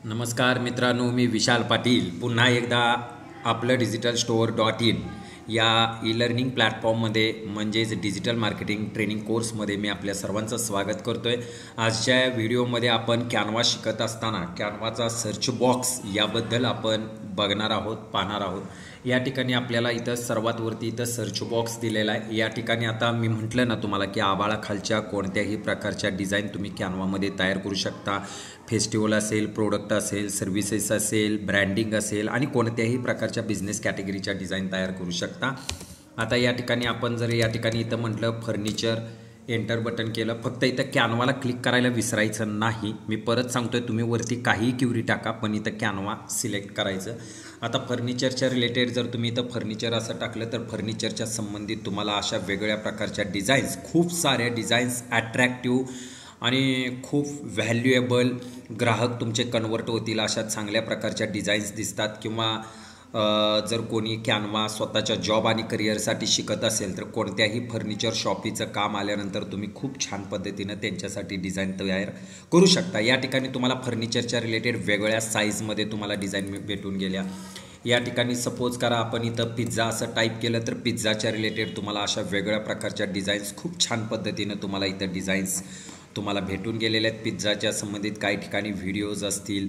नमस्कार मित्रांनो, मी विशाल पाटील पुन्हा एकदा आपलं डिजिटल स्टोअर .in या ई लर्निंग प्लॅटफॉर्ममध्ये म्हणजेच डिजिटल मार्केटिंग ट्रेनिंग कोर्समध्ये मी आपल्या सर्वांचं स्वागत करतो आहे। आजच्या व्हिडिओमध्ये आपण कॅनवा शिकत असताना कॅनवाचा सर्च बॉक्स याबद्दल आपण बघणार आहोत, पाहणार आहोत। या ठिकाणी आपल्याला इथं सर्वात वरती इथं सर्च बॉक्स दिलेला आहे। या ठिकाणी आता मी म्हटलं ना तुम्हाला की आभाळाखालच्या कोणत्याही प्रकारच्या डिझाईन तुम्ही कॅनवामध्ये तयार करू शकता। फेस्टिवल असेल, प्रोडक्ट असेल, सर्व्हिसेस असेल, ब्रँडिंग असेल आणि कोणत्याही प्रकारच्या बिझनेस कॅटेगरीच्या डिझाईन तयार करू शकता। आता या ठिकाणी आपण जर या ठिकाणी इथं म्हटलं फर्निचर, एंटर बटन केलं, फक्त इथं कॅनवाला क्लिक करायला विसरायचं नाही। मी परत सांगतोय, तुम्ही वरती काहीही क्युरी टाका पण इथं कॅनवा सिलेक्ट करायचं। आता फर्निचरच्या रिलेटेड जर तुम्ही इथं फर्निचर असं टाकलं तर फर्निचरच्या संबंधित तुम्हाला अशा वेगवेगळ्या प्रकारच्या डिझाईन्स, खूप साऱ्या डिझाईन्स अट्रॅक्टिव्ह आणि खूप व्हॅल्युएबल, ग्राहक तुमचे कन्वर्ट होतील अशा चांगल्या प्रकारच्या डिझाईन्स दिसतात। किंवा जर कोणी कॅनवा स्वतःच्या जॉब आणि करिअरसाठी शिकत असेल तर कोणत्याही फर्निचर शॉपीचं काम आल्यानंतर तुम्ही खूप छान पद्धतीनं त्यांच्यासाठी डिझाईन तयार करू शकता। या ठिकाणी तुम्हाला फर्निचरच्या रिलेटेड वेगवेगळ्या साईजमध्ये तुम्हाला डिझाईन भेटून गेल्या। या ठिकाणी सपोज करा आपण इथं पिझ्झा असं टाईप केलं तर पिझ्झाच्या रिलेटेड तुम्हाला अशा वेगवेगळ्या प्रकारच्या डिझाईन्स खूप छान पद्धतीनं तुम्हाला इथं डिझाईन्स तुम्हाला भेटून गेलेले आहेत। पिझ्झाच्या संबंधित काही ठिकाणी व्हिडिओज असतील,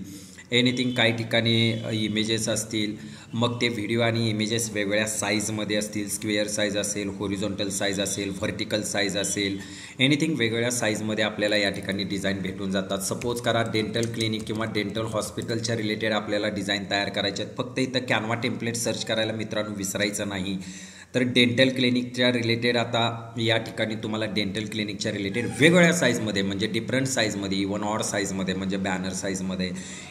एनिथिंग, काही ठिकाणी इमेजेस असतील, मग ते व्हिडिओ आणि इमेजेस वेगवेगळ्या साईजमध्ये असतील, स्क्वेअर साईज असेल, हॉरिझॉन्टल साईज असेल, व्हर्टिकल साईज असेल, एनिथिंग वेगवेगळ्या साईजमध्ये आपल्याला या ठिकाणी डिझाईन भेटून जातात। सपोज करा डेंटल क्लिनिक किंवा डेंटल हॉस्पिटलच्या रिलेटेड आपल्याला डिझाईन तयार करायचे आहेत, फक्त इथं कॅनवा टेम्पलेट सर्च करायला मित्रांनो विसरायचं नाही। तर डेंटल क्लिनिकच्या रिलेटेड आता या ठिकाणी तुम्हाला डेंटल क्लिनिकच्या रिलेटेड वेगवेगळ्या साईजमध्ये म्हणजे डिफरंट साईजमध्ये, इवन ऑड साईजमध्ये म्हणजे बॅनर साईजमध्ये,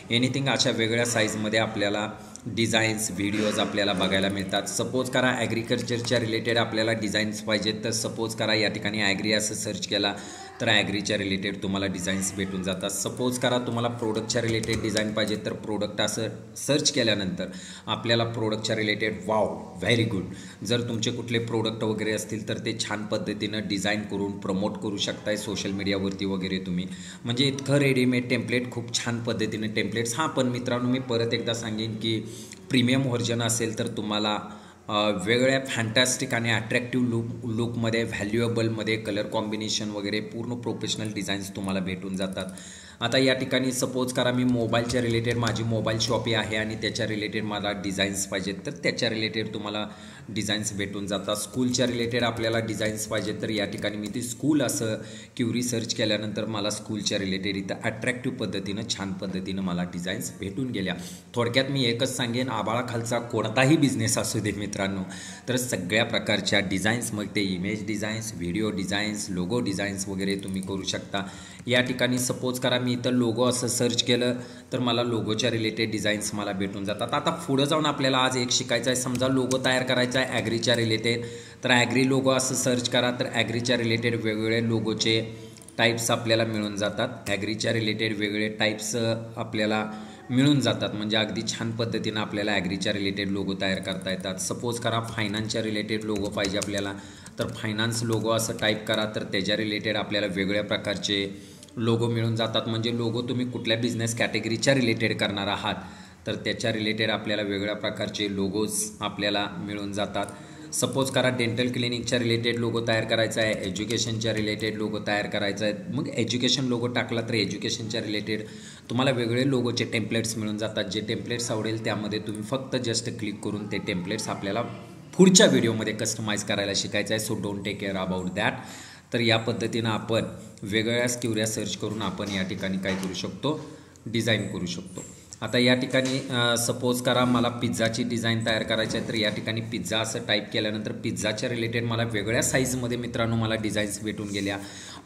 एनिथिंग अशा वेगवेगळ्या साईजमध्ये आपल्याला डिझाईन्स, व्हिडिओज आपल्याला बघायला मिळतात। सपोज करा ॲग्रिकल्चरच्या रिलेटेड आपल्याला डिझाईन्स पाहिजेत तर सपोज करा या ठिकाणी ॲग्री असं सर्च केला तर ॲग्रीच्या रिलेटेड तुम्हाला डिझाईन्स भेटून जातात। सपोज करा तुम्हाला प्रोडक्टच्या रिलेटेड डिझाईन पाहिजे तर प्रोडक्ट असं सर्च केल्यानंतर आपल्याला प्रोडक्टच्या रिलेटेड व्हेरी गुड, जर तुमचे कुठले प्रोडक्ट वगैरे असतील तर ते छान पद्धतीनं डिझाईन करून प्रमोट करू शकताय सोशल मीडियावरती वगैरे तुम्ही। म्हणजे इतकं रेडीमेड टेम्पलेट, खूप छान पद्धतीनं टेम्पलेट्स। हां, पण मित्रांनो मी परत एकदा सांगेन की प्रीमियम व्हर्जन असेल तर तुम्हाला वेगवेगळ्या फॅन्टॅस्टिक आणि अट्रॅक्टिव्ह लुकमध्ये, व्हॅल्युएबलमध्ये, कलर कॉम्बिनेशन वगैरे पूर्ण प्रोफेशनल डिझाईन्स तुम्हाला भेटून जातात। आता या ठिकाणी सपोज करा मी मोबाईलच्या रिलेटेड, माझी मोबाईल शॉपी आहे आणि त्याच्या रिलेटेड मला डिझाईन्स पाहिजेत तर त्याच्या रिलेटेड तुम्हाला डिझाईन्स भेटून जातात। स्कूलच्या रिलेटेड आपल्याला डिझाईन्स पाहिजेत तर या ठिकाणी मी ती स्कूल असं क्युरी सर्च केल्यानंतर मला स्कूलच्या रिलेटेड इथं अट्रॅक्टिव्ह पद्धतीनं, छान पद्धतीनं मला डिझाईन्स भेटून गेल्या। थोडक्यात मी एकच सांगेन, आभाळाखालचा कोणताही बिझनेस असू दे मित्रांनो, तर सगळ्या प्रकारच्या डिझाईन्स, मग ते image designs, video designs, logo designs वगैरे तुम्ही करू शकता। या ठिकाणी सपोज करा मी इथं लोगो असं सर्च केलं तर मला लोगोच्या रिलेटेड डिझाईन्स मला भेटून जातात। आता पुढं जाऊन आपल्याला आज एक शिकायचं आहे, समजा लोगो तयार करायचा आहे ॲग्रीच्या रिलेटेड, तर ॲग्री लोगो असं सर्च करा तर ॲग्रीच्या रिलेटेड वेगवेगळे लोगोचे टाईप्स आपल्याला मिळून जातात। ॲग्रीच्या रिलेटेड वेगवेगळे टाईप्स आपल्याला मिळून जातात, म्हणजे अगदी छान पद्धतीनं आपल्याला ॲग्रीच्या रिलेटेड लोगो तयार करता येतात। सपोज करा फायनान्सच्या रिलेटेड लोगो पाहिजे आपल्याला तर फायनान्स लोगो असं टाईप करा तर त्याच्या रिलेटेड आपल्याला वेगवेगळ्या प्रकारचे लोगो मिळून जातात। म्हणजे लोगो तुम्ही कुठल्या बिझनेस कॅटेगरीच्या रिलेटेड करणार आहात तर त्याच्या रिलेटेड आपल्याला वेगवेगळ्या प्रकारचे लोगोज आपल्याला मिळून जातात। सपोज करा डेंटल क्लिनिकच्या रिलेटेड लोगो तयार करायचा आहे, एज्युकेशनच्या रिलेटेड लोगो तयार करायचा आहे, मग एज्युकेशन लोगो टाकला तर एज्युकेशनच्या रिलेटेड तुम्हाला वेगवेगळे लोगोचे टेम्पलेट्स मिळून जातात। जे टेम्पलेट्स आवडेल त्यामध्ये तुम्ही फक्त जस्ट क्लिक करून ते टेम्पलेट्स आपल्याला पुढच्या व्हिडिओमध्ये कस्टमाइज करायला शिकायचं आहे। So don't take care about that. तर या पद्धतीनं आपण वेगवेगळ्या क्युऱ्या सर्च करून आपण या ठिकाणी काय करू शकतो, डिझाईन करू शकतो। आता या ठिकाणी सपोज करा मला पिझ्झाची डिझाईन तयार करायची आहे तर या ठिकाणी पिझ्झा असं टाईप केल्यानंतर पिझ्झाच्या रिलेटेड मला वेगळ्या साईजमध्ये मित्रांनो मला डिझाईन्स भेटून गेल्या।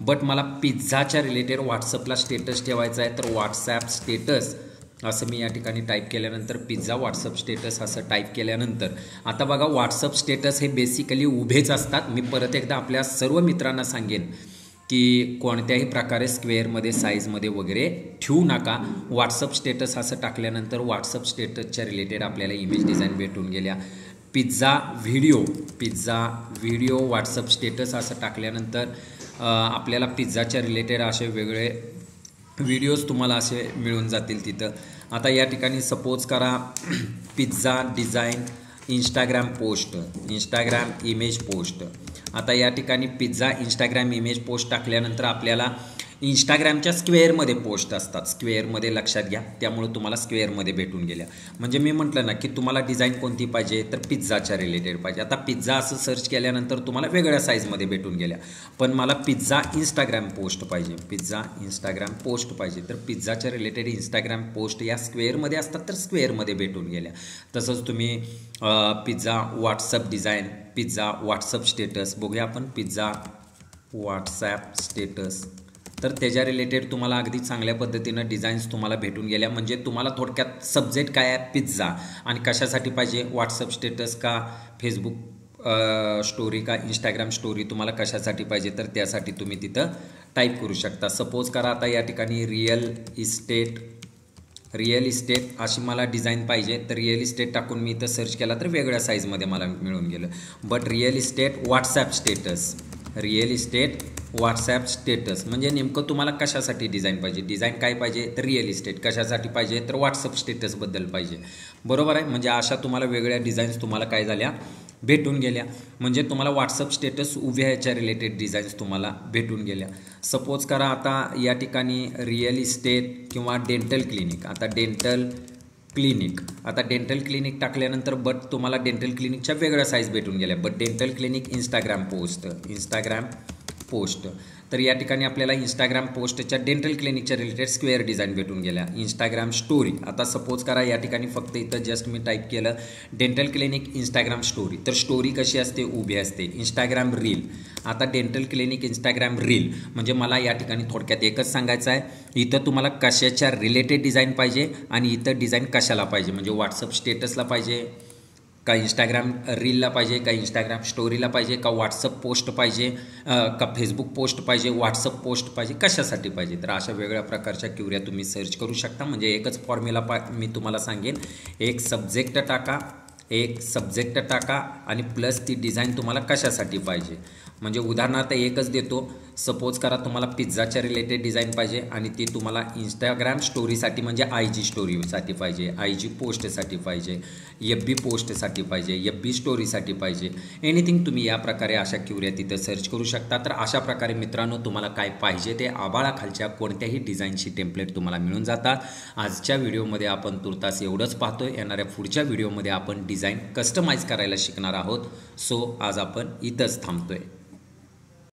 बट मला पिझ्झाच्या रिलेटेड व्हॉट्सअपला स्टेटस ठेवायचा आहे तर व्हॉट्सॲप स्टेटस असं मी या ठिकाणी टाईप केल्यानंतर पिझ्झा व्हॉट्सअप स्टेटस असं टाईप केल्यानंतर आता बघा व्हॉट्सअप स्टेटस हे बेसिकली उभेच असतात। मी परत एकदा आपल्या सर्व मित्रांना सांगेन की कोणत्याही प्रकारे स्क्वेअरमध्ये, साईजमध्ये वगैरे ठेवू नका। व्हॉट्सअप स्टेटस असं टाकल्यानंतर व्हॉट्सअप स्टेटसच्या रिलेटेड आपल्याला इमेज डिझाईन भेटून गेल्या। पिझ्झा व्हिडिओ व्हॉट्सअप स्टेटस असं टाकल्यानंतर आपल्याला पिझ्झाच्या रिलेटेड असे वेगळे व्हिडिओज तुम्हाला असे मिळून जातील तिथं। आता या ठिकाणी सपोज करा pizza design Instagram post, Instagram image post. आता या ठिकाणी पिझ्झा इंस्टाग्राम इमेज पोस्ट टाकल्यानंतर आपल्याला इंस्टाग्रामच्या स्क्वेअरमध्ये पोस्ट असतात, स्क्वेअरमध्ये लक्षात घ्या, त्यामुळे तुम्हाला स्क्वेअरमध्ये भेटून गेल्या. म्हणजे मी म्हटलं ना की तुम्हाला डिझाईन कोणती पाहिजे तर पिझ्झाच्या रिलेटेड पाहिजे. आता पिझ्झा असं सर्च केल्यानंतर तुम्हाला वेगळ्या साईजमध्ये भेटून गेल्या, पण मला पिझ्झा इंस्टाग्राम पोस्ट पाहिजे, पिझ्झा इंस्टाग्राम पोस्ट पाहिजे, तर पिझ्झाच्या रिलेटेड इंस्टाग्राम पोस्ट या स्क्वेअरमध्ये असतात तर स्क्वेअरमध्ये भेटून गेल्या. तसंच तुम्ही pizza WhatsApp design, pizza WhatsApp status बघूया आपण, पिझ्झा व्हॉट्सॲप स्टेटस, तर त्याच्या रिलेटेड तुम्हाला अगदी चांगल्या पद्धतीनं डिझाईन्स तुम्हाला भेटून गेल्या. म्हणजे तुम्हाला थोडक्यात सब्जेक्ट काय आहे पिझ्झा, आणि कशासाठी पाहिजे व्हॉट्सअप स्टेटस का फेसबुक स्टोरी का इंस्टाग्राम स्टोरी, तुम्हाला कशासाठी पाहिजे तर त्यासाठी तुम्ही तिथं टाईप करू शकता. सपोज करा आता या ठिकाणी रिअल इस्टेट अशी मला डिझाईन पाहिजे, तर रिअल इस्टेट टाकून मी इथं सर्च केला तर वेगळ्या साईजमध्ये मला मिळून गेलं. But real estate WhatsApp status, real estate WhatsApp status म्हणजे नेमकं तुम्हाला कशासाठी डिझाईन पाहिजे, डिझाईन काय पाहिजे तर रिअल इस्टेट, कशासाठी पाहिजे तर व्हॉट्सअप स्टेटसबद्दल पाहिजे. बरोबर आहे. म्हणजे अशा तुम्हाला वेगळ्या डिझाईन्स तुम्हाला काय झाल्या भेटून गेल्या. म्हणजे तुम्हाला व्हॉट्सअप स्टेटस उभ्या ह्याच्या रिलेटेड डिझाईन्स तुम्हाला भेटून गेल्या. सपोज करा आता या ठिकाणी रिअल इस्टेट किंवा डेंटल क्लिनिक. आता डेंटल क्लिनिक टाकल्यानंतर बट तुम्हाला डेंटल क्लिनिकच्या वेगळ्या साईज भेटून गेल्या. But dental clinic Instagram post, तर या ठिकाणी आपल्याला इंस्टाग्राम पोस्टच्या डेंटल क्लिनिकच्या रिलेटेड स्क्वेअर डिझाईन भेटून गेल्या. इंस्टाग्राम स्टोरी, आता सपोज करा या ठिकाणी फक्त इथं जस्ट मी टाईप केलं डेंटल क्लिनिक इंस्टाग्राम स्टोरी, तर स्टोरी कशी असते उभी असते. इंस्टाग्राम रील, आता डेंटल क्लिनिक इंस्टाग्राम रील म्हणजे मला या ठिकाणी थोडक्यात एकच सांगायचं आहे, इथं तुम्हाला कशाच्या रिलेटेड डिझाईन पाहिजे आणि इथं डिझाईन कशाला पाहिजे, म्हणजे व्हॉट्सअप स्टेटसला पाहिजे का इंस्टाग्राम रीलला पाहिजे का इंस्टाग्राम स्टोरीला पाहिजे का व्हॉट्सअप पोस्ट पाहिजे का फेसबुक पोस्ट पाहिजे, व्हॉट्सअप पोस्ट पाहिजे, कशासाठी पाहिजे. तर अशा वेगळ्या प्रकारच्या क्युऱ्या तुम्ही सर्च करू शकता. म्हणजे एकच फॉर्म्युला मी तुम्हाला सांगेन, एक सब्जेक्ट टाका आणि प्लस ती डिझाईन तुम्हाला कशासाठी पाहिजे. म्हणजे उदाहरणार्थ एकच देतो, सपोज करा तुम्हाला पिझ्झाच्या रिलेटेड डिझाईन पाहिजे आणि ती तुम्हाला इंस्टाग्राम स्टोरीसाठी म्हणजे IG स्टोरीसाठी पाहिजे, IG पोस्टसाठी पाहिजे, FB पोस्टसाठी पाहिजे, FB स्टोरीसाठी पाहिजे, एनिथिंग तुम्ही या प्रकारे अशा क्युऱ्या तिथं सर्च करू शकता. तर अशा प्रकारे मित्रांनो तुम्हाला काय पाहिजे ते आभाळाखालच्या कोणत्याही डिझाईनची टेम्पलेट तुम्हाला मिळून जातात. आजच्या व्हिडिओमध्ये आपण तुर्तास एवढंच पाहतोय. येणाऱ्या पुढच्या व्हिडिओमध्ये आपण डिझाईन कस्टमाइज करायला शिकणार आहोत. सो आज आपण इथंच थांबतोय.